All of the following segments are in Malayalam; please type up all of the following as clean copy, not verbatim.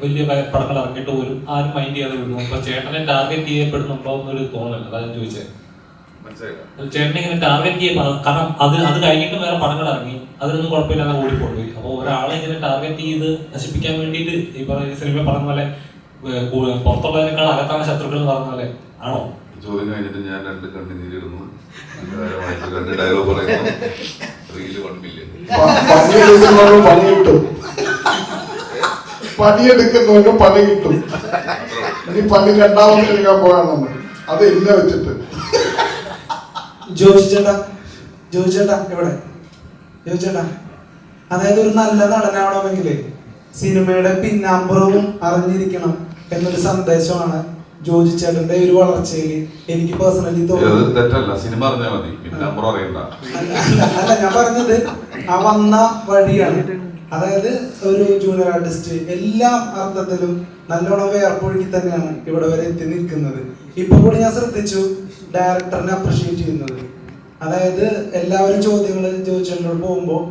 വലിയ പടങ്ങൾ ഇറങ്ങിയിട്ട് പോലും ആരും മൈൻഡ് ചെയ്യാതെ വിടുന്നു. അപ്പൊ ചേട്ടനെ ടാർഗറ്റ് ചെയ്യപ്പെടുന്നുണ്ടോ എന്നൊരു തോന്നലല്ല, അതാ ഞാൻ ചോദിച്ചത്. ചേട്ടനെ ഇങ്ങനെ ടാർഗറ്റ് ചെയ്യുമ്പോൾ കാരണം അത് കഴിഞ്ഞിട്ട് വേറെ പടങ്ങൾ ഇറങ്ങി, അതിനൊന്നും കുഴപ്പമില്ലാതെ ഓടിപ്പോയി. അപ്പോൾ ഒരാളെ ഇങ്ങനെ ടാർഗറ്റ് ചെയ്ത് നശിപ്പിക്കാൻ വേണ്ടിയിട്ട് ഈ പറഞ്ഞ സിനിമ പറഞ്ഞ പോലെ പുറത്തുള്ളതിനേക്കാൾ അകത്താണ് ശത്രുക്കൾ എന്ന് പറഞ്ഞ പോലെ ആണോ? ചോദ്യം കഴിഞ്ഞിട്ട് ഞാൻ 2 കണ്ണുനീരിടുന്നു, ഡയലോഗ് പറയുന്നു, റീല് 1 മില്യൺ. പണി കിട്ടും, പണിയെടുക്കുന്നവന് പണി കിട്ടും. ഇനി പണി രണ്ടാമത് എടുക്കാൻ പോകാണെന്ന് അത് ഇല്ല വെച്ചിട്ട്. ജോജിച്ചേട്ടാ എവിടെ ജോജിച്ചേട്ടാ? അതായത് ഒരു നല്ല നടനാവണമെങ്കിൽ സിനിമയുടെ പിന്നാമ്പുറവും അറിഞ്ഞിരിക്കണം എന്നൊരു സന്ദേശമാണ് ജോജിച്ചേട്ടന്റെ ഒരു വളർച്ചയിൽ എനിക്ക് പേഴ്സണലി തോന്നുന്നത്. അല്ല, ഞാൻ പറഞ്ഞത് ആ വന്ന വഴിയാണ്. അതായത് ഒരു ജൂനിയർ ആർട്ടിസ്റ്റ് എല്ലാ അർത്ഥത്തിലും നല്ലോണം വേർപ്പൊഴുകി തന്നെയാണ് ഇവിടെ വരെ എത്തി നിൽക്കുന്നത്. ഇപ്പൊ കൂടി ഞാൻ ശ്രദ്ധിച്ചു ഡയറക്ടറിനെ അപ്രിഷിയേറ്റ് ചെയ്യുന്നത്. അതായത് എല്ലാവരും ചോദ്യങ്ങൾ ജോജിച്ചേട്ടനോട് പോകുമ്പോൾ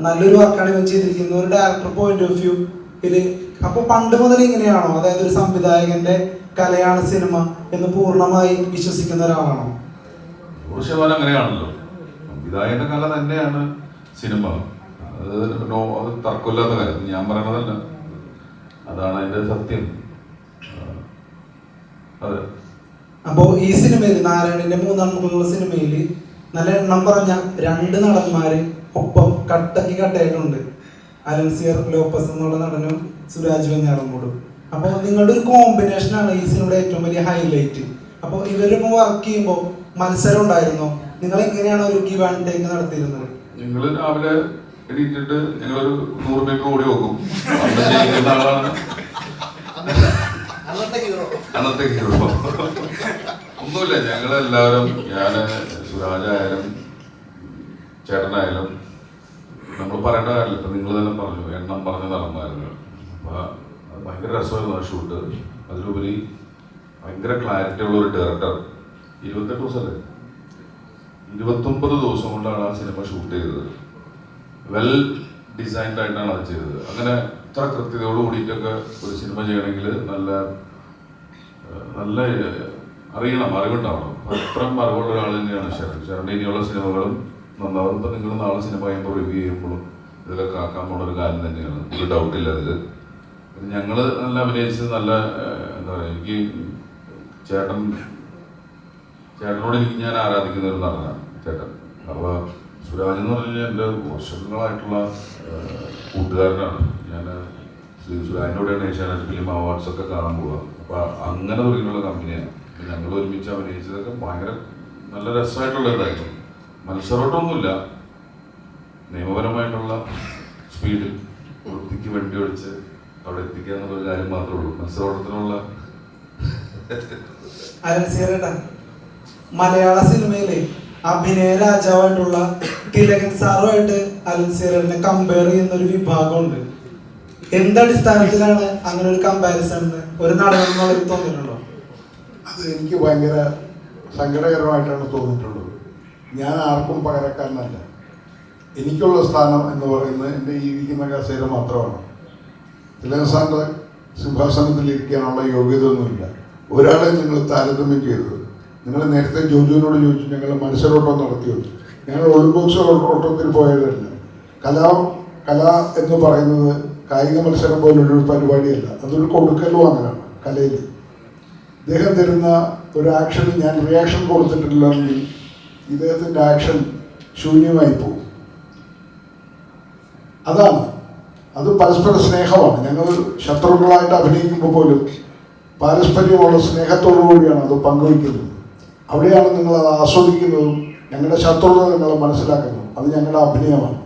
നല്ലൊരു വർക്കാണ് ഇവൻ ചെയ്തിരിക്കുന്നത് ഒരു ഡയറക്ടർ പോയിന്റ് ഓഫ് വ്യൂ ഇതില്. അപ്പൊ പണ്ട് മുതൽ ഇങ്ങനെയാണോ? അതായത് ഒരു സംവിധായകന്റെ കലയാണ് സിനിമ എന്ന് പൂർണ്ണമായി വിശ്വസിക്കുന്ന ഒരാളാണോ? അങ്ങനെയാണല്ലോ, സംവിധായകന്റെ കല തന്നെയാണ് സിനിമ. അത് തർക്കമില്ലാത്ത കാര്യം, ഞാൻ പറയണതല്ല, അതാണ് അതിന്റെ സത്യം. അതെ. അപ്പോ ഈ സിനിമയിൽ നാരായണന്റെ 3 മുഖമുള്ള സിനിമയില് നല്ല എണ്ണം പറഞ്ഞ 2 നടന്മാര് ഒപ്പം കട്ടയായിട്ടുണ്ട്. അലൻസിയർ ലോപ്പസ് എന്നുള്ള നടനും സുരാജ് വെഞ്ഞാറമൂടും. അപ്പോൾ നിങ്ങളുടെ ഒരു കോമ്പിനേഷനാണ് ഈ സിനിമയുടെ ഏറ്റവും വലിയ ഹൈലൈറ്റ്. അപ്പോൾ ഇവരൊപ്പം വർക്ക് ചെയ്യുമ്പോൾ മത്സരം ഉണ്ടായിരുന്നോ? നിങ്ങൾ എങ്ങനെയാണ് ഒരു ഗിവ് ആൻഡ് ടേക്ക് നടത്തിയിരുന്നത്? നിങ്ങൾ രാവിലെ എണീറ്റിട്ട് ഞങ്ങളൊരു 100 മീറ്റർ ഓടി നോക്കും. ആളാണ് അന്നത്തെ ഹീറോ. ഒന്നുമില്ല, ഞങ്ങളെല്ലാവരും, ഞാൻ സുരാജായാലും ചേട്ടനായാലും നമ്മൾ പറയേണ്ട കാര്യമില്ല. ഇപ്പം നിങ്ങൾ തന്നെ പറഞ്ഞു, എണ്ണം പറഞ്ഞ നടന്മാരുന്നു. അപ്പോൾ അത് ഭയങ്കര രസമായിരുന്നു ആ ഷൂട്ട്. അതിലുപരി ഭയങ്കര ക്ലാരിറ്റി ഉള്ള ഒരു ഡയറക്ടർ. 28 ദിവസമല്ലേ, 29 ദിവസം കൊണ്ടാണ് ആ സിനിമ ഷൂട്ട് ചെയ്തത്. വെൽ ഡിസൈൻഡ് ആയിട്ടാണ് അത് ചെയ്തത്. അങ്ങനെ ഇത്ര കൃത്യതയോട് കൂടിയിട്ടൊക്കെ ഒരു സിനിമ ചെയ്യണമെങ്കിൽ നല്ല അറിവുണ്ടാവണം. അത്രയും അറിവുള്ള ഒരാൾ തന്നെയാണ് ശരൺ. ഇനിയുള്ള സിനിമകളും നന്നാവും. ഇപ്പം നിങ്ങൾ നാളെ സിനിമ ചെയ്യുമ്പോൾ റിവ്യൂ ചെയ്യുമ്പോഴും ഇതിലൊക്കെ ആക്കാൻ പോണ ഒരു കാര്യം തന്നെയാണ്, ഒരു ഡൗട്ടില്ല അതിൽ. ഞങ്ങൾ നല്ല അഭിനയിച്ചത് നല്ല എന്താ പറയുക, എനിക്ക് ചേട്ടനോട് ഞാൻ ആരാധിക്കുന്ന ഒരു നടനാണ് ചേട്ടൻ. അപ്പോൾ സുരാജ് എന്ന് പറഞ്ഞു കഴിഞ്ഞാൽ എൻ്റെ വർഷങ്ങളായിട്ടുള്ള കൂട്ടുകാരനാണ്. ഞാൻ സുരാജിനോടെയാണ് ഏഷ്യാനെറ്റ് ഫിലിം അവാർഡ്സൊക്കെ കാണാൻ പോവുക. അപ്പോൾ അങ്ങനെ തുടങ്ങിയുള്ള കമ്പനിയാണ്. ഞങ്ങൾ ഒരുമിച്ച് അഭിനയിച്ചതൊക്കെ ഭയങ്കര നല്ല രസമായിട്ടുള്ള ഇതായിരുന്നു. മത്സരമൊട്ടൊന്നുമില്ല, നിയമപരമായിട്ടുള്ള സ്പീഡിൽ വൃത്തിക്ക് വണ്ടി ഓടിച്ച് അവിടെ എത്തിക്കുക എന്നുള്ളൊരു കാര്യം മാത്രമേ ഉള്ളൂ. മത്സരോട്ടത്തിനുള്ള മലയാള സിനിമയിലെ അഭിനയ രാജാവായിട്ടുള്ള തിലകൻ സാറുമായിട്ട് അലൻസിയറിനെ കമ്പയർ ചെയ്യുന്ന ഒരു വിഭാഗമുണ്ട്. എന്തടിസ്ഥാനത്തിലാണ് അങ്ങനെ ഒരു കമ്പാരിസൺ ഒരു നടനെന്നുള്ള തോന്നിയിട്ടുണ്ടോ? അത് എനിക്ക് ഭയങ്കര സങ്കടകരമായിട്ടാണ് തോന്നിയിട്ടുള്ളത്. ഞാൻ ആർക്കും പകരക്കാരനല്ല. എനിക്കുള്ള സ്ഥാനം എന്ന് പറയുന്നത് എൻ്റെ ഈ ഇരിക്കുന്ന കസേര മാത്രമാണ്. തിലകൻ സാറിൻ്റെ സിംഹാസനത്തിൽ ഇരിക്കാനുള്ള യോഗ്യത ഒന്നുമില്ല. ഒരാളെ നിങ്ങൾ താരതമ്യം ചെയ്തത്. നിങ്ങൾ നേരത്തെ ജോജുവിനോട് ചോദിച്ചു ഞങ്ങൾ മത്സരോട്ടം നടത്തിയോ? ഞങ്ങൾ ഒളിമ്പിക്സ് ഓട്ടത്തിൽ പോയതല്ല. കല എന്ന് പറയുന്നത് കായിക മത്സരം പോലൊരു പരിപാടിയല്ല, അതൊരു കൊടുക്കലും അങ്ങനെയാണ് കലയിൽ. ഇദ്ദേഹം തരുന്ന ഒരു ആക്ഷന് ഞാൻ റിയാക്ഷൻ കൊടുത്തിട്ടില്ലെങ്കിൽ ഇദ്ദേഹത്തിൻ്റെ ആക്ഷൻ ശൂന്യമായി പോകും. അത് പരസ്പര സ്നേഹമാണ്. ഞങ്ങൾ ശത്രുക്കളായിട്ട് അഭിനയിക്കുമ്പോൾ പോലും പാരസ്പര്യമുള്ള സ്നേഹത്തോടു കൂടിയാണ് അത് പങ്കുവയ്ക്കുന്നത്. അവിടെയാണ് നിങ്ങൾ അത് ആസ്വദിക്കുന്നതും ഞങ്ങളുടെ ശത്രുത നിങ്ങൾ മനസ്സിലാക്കുന്നതും. അത് ഞങ്ങളുടെ അഭിനയമാണ്.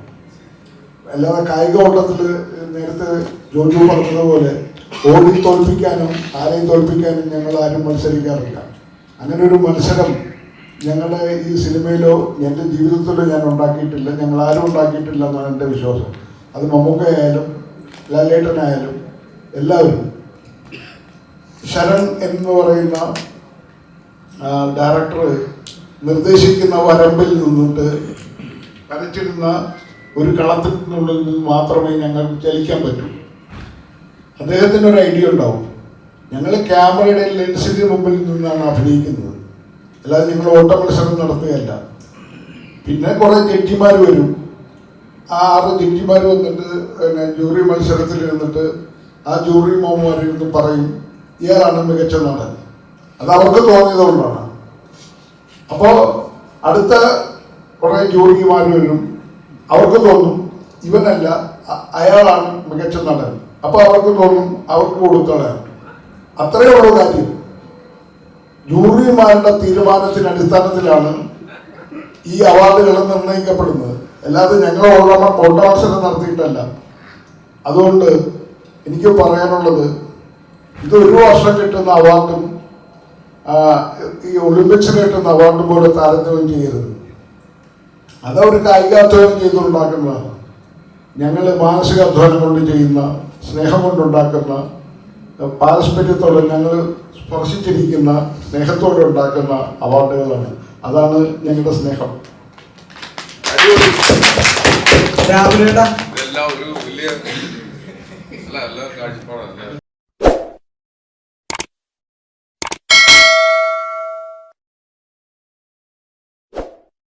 അല്ലാതെ കായിക ഓട്ടത്തിൽ നേരത്തെ ജോജു പറഞ്ഞതുപോലെ ഓടി തോൽപ്പിക്കാനും ആരെയും തോൽപ്പിക്കാനും ഞങ്ങൾ ആരും മത്സരിക്കാറില്ല. അങ്ങനെ ഒരു മത്സരം ഞങ്ങളുടെ ഈ സിനിമയിലോ എൻ്റെ ജീവിതത്തിലോ ഞാൻ ഉണ്ടാക്കിയിട്ടില്ല. ഞങ്ങൾ ആരും ഉണ്ടാക്കിയിട്ടില്ല എന്നാണ് എൻ്റെ വിശ്വാസം. അത് മമ്മൂക്കയായാലും ലാലേട്ടനായാലും എല്ലാവരും. ശരൺ എന്ന് പറയുന്ന ഡയറക്ടർ നിർദ്ദേശിക്കുന്ന വരമ്പിൽ നിന്നിട്ട് വരച്ചിടുന്ന ഒരു കളത്തിനുള്ളിൽ നിന്ന് മാത്രമേ ഞങ്ങൾക്ക് ചലിക്കാൻ പറ്റൂ. അദ്ദേഹത്തിന് ഒരു ഐഡിയ ഉണ്ടാവും. ഞങ്ങൾ ക്യാമറയുടെ ലെൻസിന് മുമ്പിൽ നിന്നാണ് അഭിനയിക്കുന്നത്, അല്ലാതെ ഞങ്ങൾ ഓട്ട മത്സരം നടത്തുകയല്ല. പിന്നെ കുറേ ജഡ്ജിമാർ വരും. ആ 6 ജഡ്ജിമാർ വന്നിട്ട് പിന്നെ ജൂറി മത്സരത്തിൽ ഇരുന്നിട്ട് ആ ജൂറി മോമാരിരുന്ന് പറയും ഇയാളാണ് മികച്ച നടൻ. അത് അവർക്ക് തോന്നിയതുകൊണ്ടാണ്. അപ്പോൾ അടുത്ത കുറേ ജൂറിമാർ വരും, അവർക്ക് തോന്നും ഇവനല്ല അയാളാണ് മികച്ച നടൻ. അപ്പോൾ അവർക്ക് തോന്നും അവർക്ക് കൊടുത്തോളാം. അത്രയേ ഉള്ളൂ കാര്യം. ജൂറിമാരുടെ തീരുമാനത്തിന്റെ അടിസ്ഥാനത്തിലാണ് ഈ അവാർഡുകൾ നിർണ്ണയിക്കപ്പെടുന്നത്, അല്ലാതെ ഞങ്ങൾ ഓട്ടമത്സരം നടത്തിയിട്ടല്ല. അതുകൊണ്ട് എനിക്ക് പറയാനുള്ളത്, ഇത് ഒരു വർഷം കിട്ടുന്ന അവാർഡും ഈ ഒളിമ്പിക്സിന് കിട്ടുന്ന അവാർഡും പോലെ താരതമ്യം ചെയ്യരുത്. അതവർ കായികാധ്വാനം ചെയ്തുണ്ടാക്കുന്നതാണ്. ഞങ്ങൾ മാനസികാധ്വാനം കൊണ്ട് ചെയ്യുന്ന, സ്നേഹം കൊണ്ടുണ്ടാക്കുന്ന, പാരസ്പര്യത്തോടെ ഞങ്ങൾ സ്പർശിച്ചിരിക്കുന്ന, സ്നേഹത്തോടെ ഉണ്ടാക്കുന്ന അവാർഡുകളാണ്. അതാണ് ഞങ്ങളുടെ സ്നേഹം. രാവിലെ ഇതെല്ലാം ഒരു വലിയ കാഴ്ചപ്പാടാണ്.